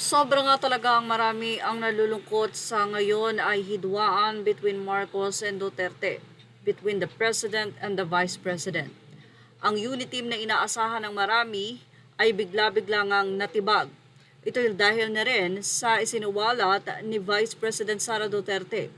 Sobra nga talaga ang marami ang nalulungkot sa ngayon ay hidwaan between Marcos and Duterte, between the President and the Vice President. Ang unity team na inaasahan ng marami ay bigla-bigla ngang natibag. Ito dahil na rin sa isinuwalat ni Vice President Sara Duterte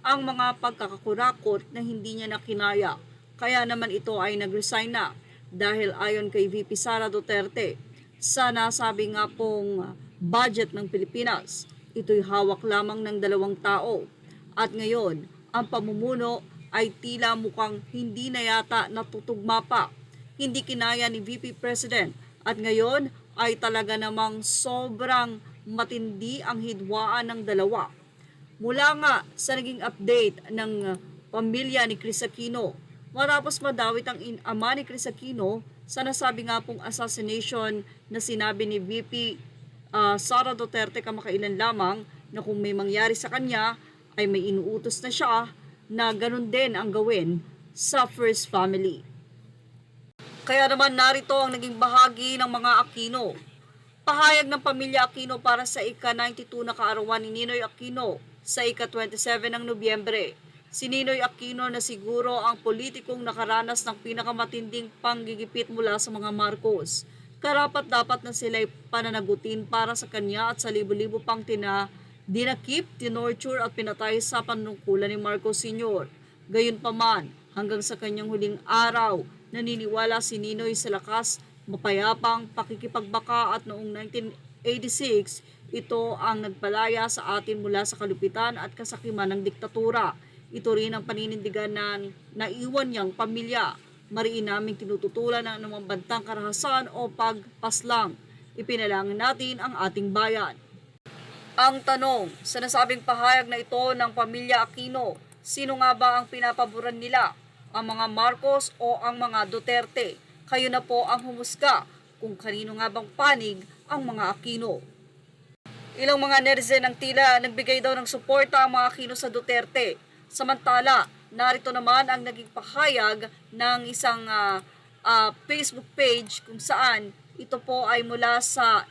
ang mga pagkakakurakot na hindi niya nakinaya. Kaya naman ito ay nag-resign na dahil ayon kay VP Sara Duterte, sa nasabi nga pong budget ng Pilipinas, ito'y hawak lamang ng dalawang tao. At ngayon, ang pamumuno ay tila mukhang hindi na yata natutugma pa. Hindi kinaya ni VP President at ngayon ay talaga namang sobrang matindi ang hidwaan ng dalawa. Mula nga sa naging update ng pamilya ni Kris Aquino, matapos madawit ang ama ni Kris Aquino sa nasabi nga pong assassination na sinabi ni VP Sara Duterte kamakailan lamang na kung may mangyari sa kanya ay may inuutos na siya na ganun din ang gawin sa first family. Kaya naman narito ang naging bahagi ng mga Aquino. Pahayag ng pamilya Aquino para sa ika-92 na kaarawan ni Ninoy Aquino sa ika-27 ng Nobyembre. Si Ninoy Aquino na siguro ang politikong nakaranas ng pinakamatinding panggigipit mula sa mga Marcos. Karapat-dapat na sila'y pananagutin para sa kanya at sa libo-libo pang dinakip, tinorture at pinatay sa panungkulan ni Marcos Sr. Gayunpaman, hanggang sa kanyang huling araw, naniniwala si Ninoy sa lakas, mapayapang pakikipagbaka at noong 1986, ito ang nagpalaya sa atin mula sa kalupitan at kasakiman ng diktatura. Ito rin ang paninindigan na naiwan niyang pamilya. Mariin naming tinututulan ng anumang bantang karahasan o pagpaslang. Ipinalangin natin ang ating bayan. Ang tanong, sa nasabing pahayag na ito ng pamilya Aquino, sino nga ba ang pinapaboran nila? Ang mga Marcos o ang mga Duterte? Kayo na po ang humusga kung kanino nga bang panig ang mga Aquino. Ilang mga netizen ang tila nagbigay daw ng suporta ang mga Aquino sa Duterte. Samantala, narito naman ang naging pahayag ng isang Facebook page kung saan ito po ay mula sa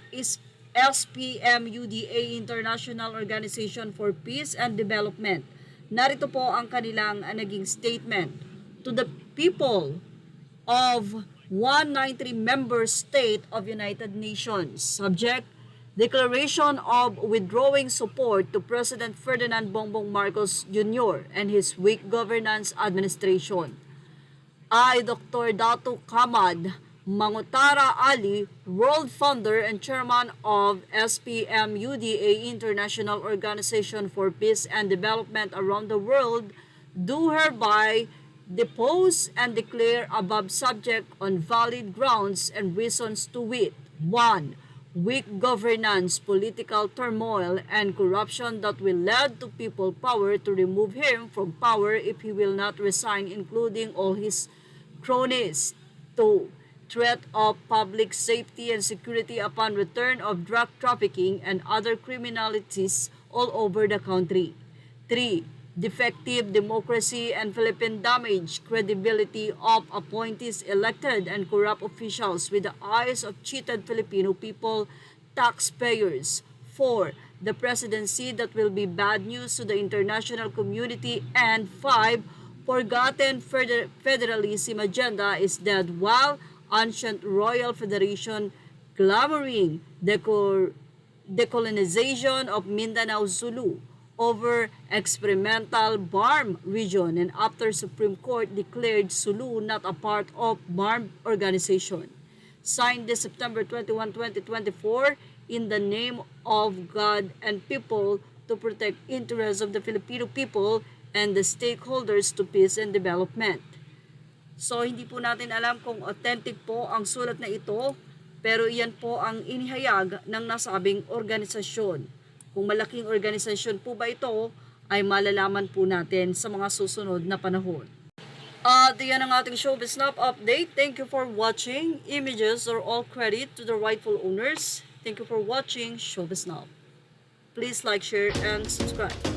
SPMUDA International Organization for Peace and Development. Narito po ang kanilang naging statement. To the people of 193 member state of United Nations, subject Declaration of withdrawing support to President Ferdinand Bongbong Marcos Jr. and his weak governance administration. I, Dr. Dato Kamad Mangutara Ali, world founder and chairman of SPMUDA International Organization for Peace and Development around the world, do hereby depose and declare above subject on valid grounds and reasons to wit: 1. Weak governance, political turmoil, and corruption that will lead to people power to remove him from power if he will not resign, including all his cronies. 2. Threat of public safety and security upon return of drug trafficking and other criminalities all over the country. 3. Defective democracy and Philippine damage credibility of appointees elected and corrupt officials with the eyes of cheated Filipino people, taxpayers. 4. The presidency that will be bad news to the international community. And 5. Forgotten federalism agenda is dead while ancient Royal Federation clamoring decolonization of Mindanao Zulu over experimental BARM region, and after Supreme Court declared Sulu not a part of BARM organization. Signed this September 21, 2024 in the name of God and people to protect interests of the Filipino people and the stakeholders to peace and development. So hindi po natin alam kung authentic po ang sulat na ito, pero iyan po ang inihayag ng nasabing organisasyon. Kung malaking organisasyon po ba ito, ay malalaman po natin sa mga susunod na panahon. At yan ang ating Showbiz Snap update. Thank you for watching. Images are all credit to the rightful owners. Thank you for watching Showbiz Snap. Please like, share, and subscribe.